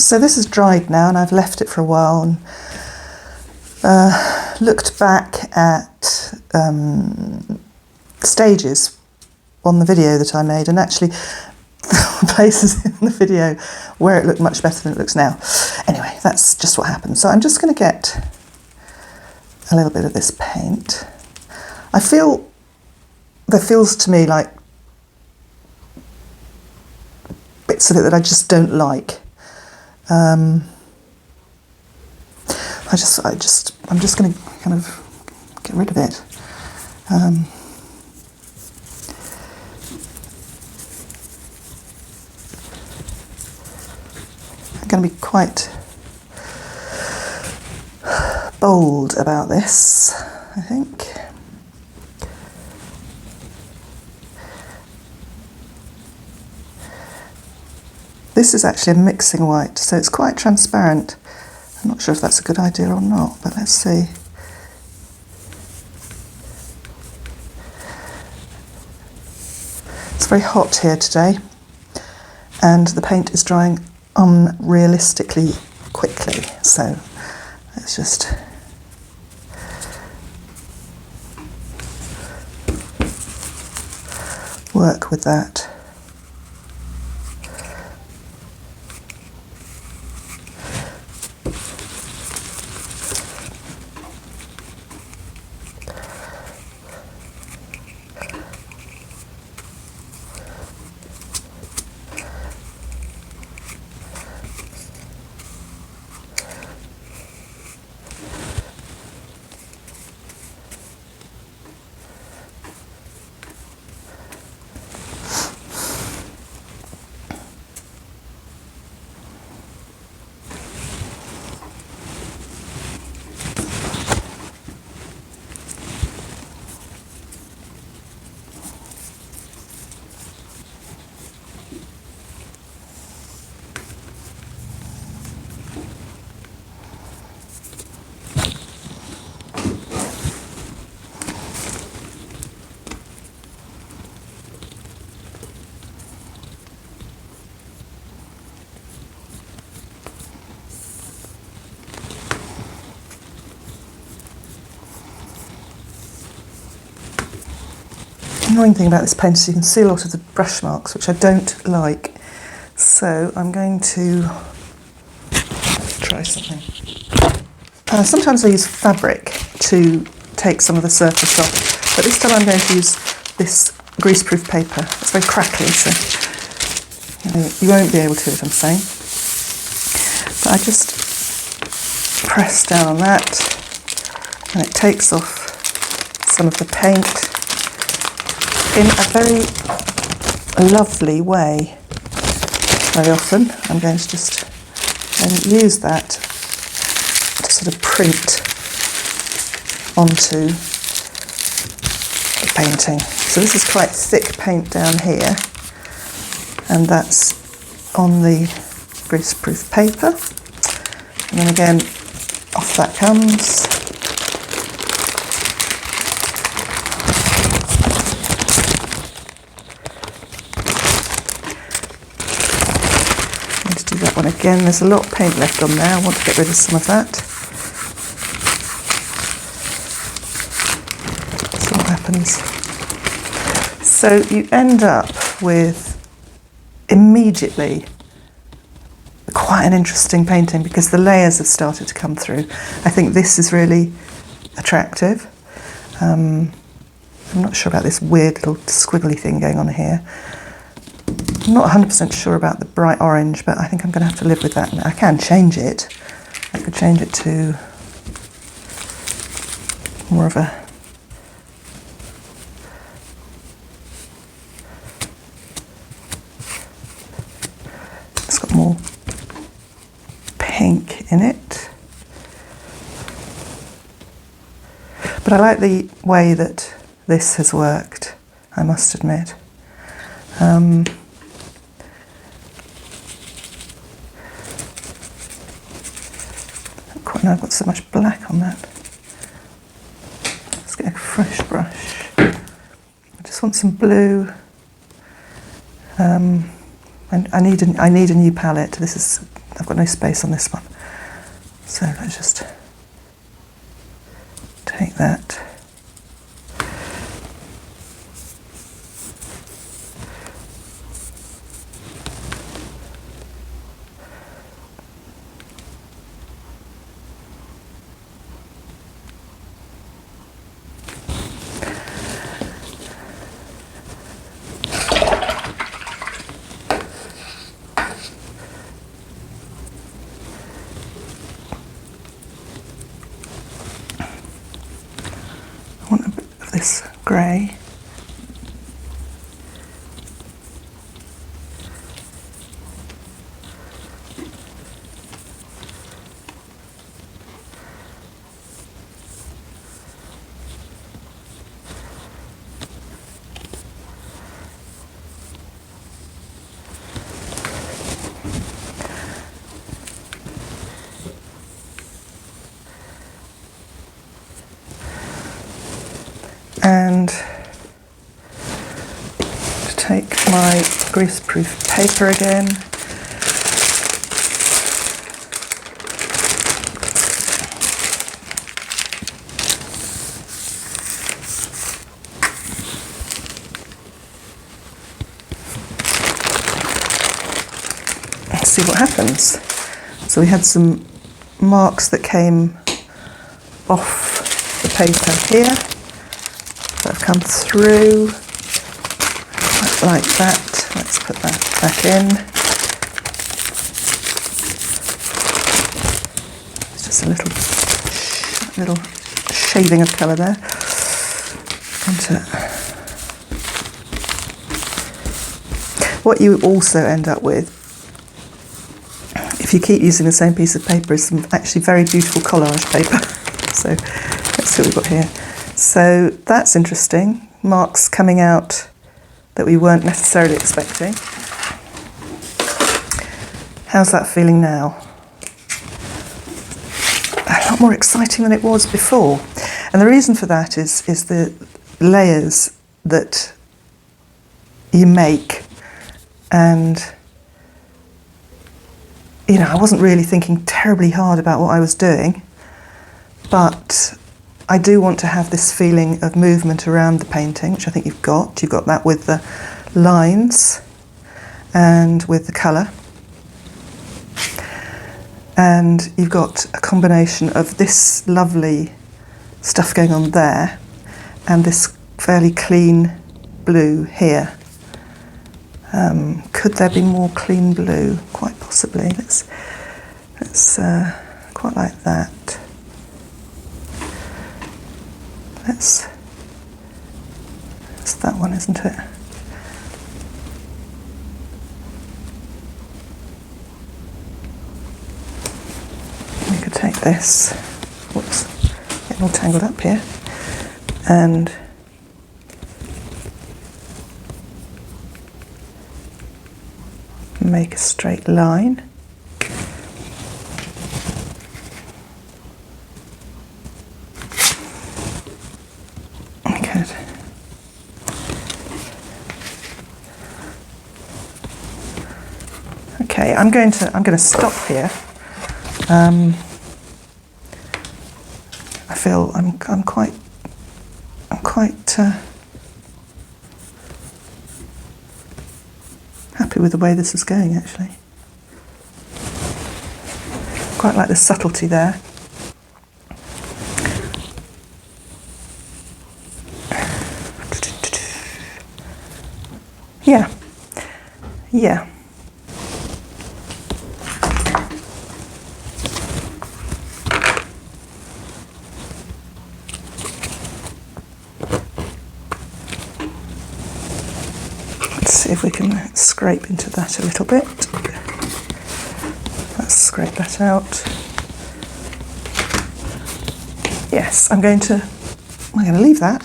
So this is dried now, and I've left it for a while and looked back at stages on the video that I made, and actually places in the video where it looked much better than it looks now. Anyway, that's just what happened. So I'm just going to get a little bit of this paint. There feels to me like bits of it that I just don't like. I'm just going to kind of get rid of it. I'm going to be quite bold about this, I think. This is actually a mixing white, so it's quite transparent. I'm not sure if that's a good idea or not, but let's see. It's very hot here today, and the paint is drying unrealistically quickly, so let's just work with that. The annoying thing about this paint is you can see a lot of the brush marks, which I don't like. So I'm going to try something. Sometimes I use fabric to take some of the surface off, but this time I'm going to use this greaseproof paper. It's very crackly, so you won't be able to, as I'm saying. But I just press down on that, and it takes off some of the paint in a very lovely way. Very often I'm going to just use that to sort of print onto the painting. So this is quite thick paint down here, and that's on the greaseproof paper. And then again, off that comes. That one again. There's a lot of paint left on there. I want to get rid of some of that. So what happens? So you end up with immediately quite an interesting painting because the layers have started to come through. I think this is really attractive. I'm not sure about this weird little squiggly thing going on here. I'm not 100% sure about the bright orange, but I think I'm going to have to live with that. I can change it. I could change it to more of a it's got more pink in it. But I like the way that this has worked, I must admit. I've got so much black on that. Let's get a fresh brush. I just want some blue. And I need a new palette. This is I've got no space on this one. So let's just take that. I want a bit of this grey. And to take my greaseproof paper again, see what happens. So we had some marks that came off the paper here that have come through like that. Let's put that back in. It's just a little shaving of colour there. What you also end up with, if you keep using the same piece of paper, is some actually very beautiful collage paper. So let's see what we've got here. So that's interesting. Marks coming out that we weren't necessarily expecting. How's that feeling now? A lot more exciting than it was before. And the reason for that is the layers that you make. And you know, I wasn't really thinking terribly hard about what I was doing, but I do want to have this feeling of movement around the painting, which I think you've got. You've got that with the lines and with the colour. And you've got a combination of this lovely stuff going on there and this fairly clean blue here. Could there be more clean blue? Quite possibly. Let's quite like that. That's that one, isn't it? We could take this. Whoops, getting all tangled up here, and make a straight line. Good. Okay, I'm going to stop here. I feel I'm quite happy with the way this is going, actually. Quite like the subtlety there. Yeah. Let's see if we can scrape into that a little bit. Let's scrape that out. Yes, I'm going to leave that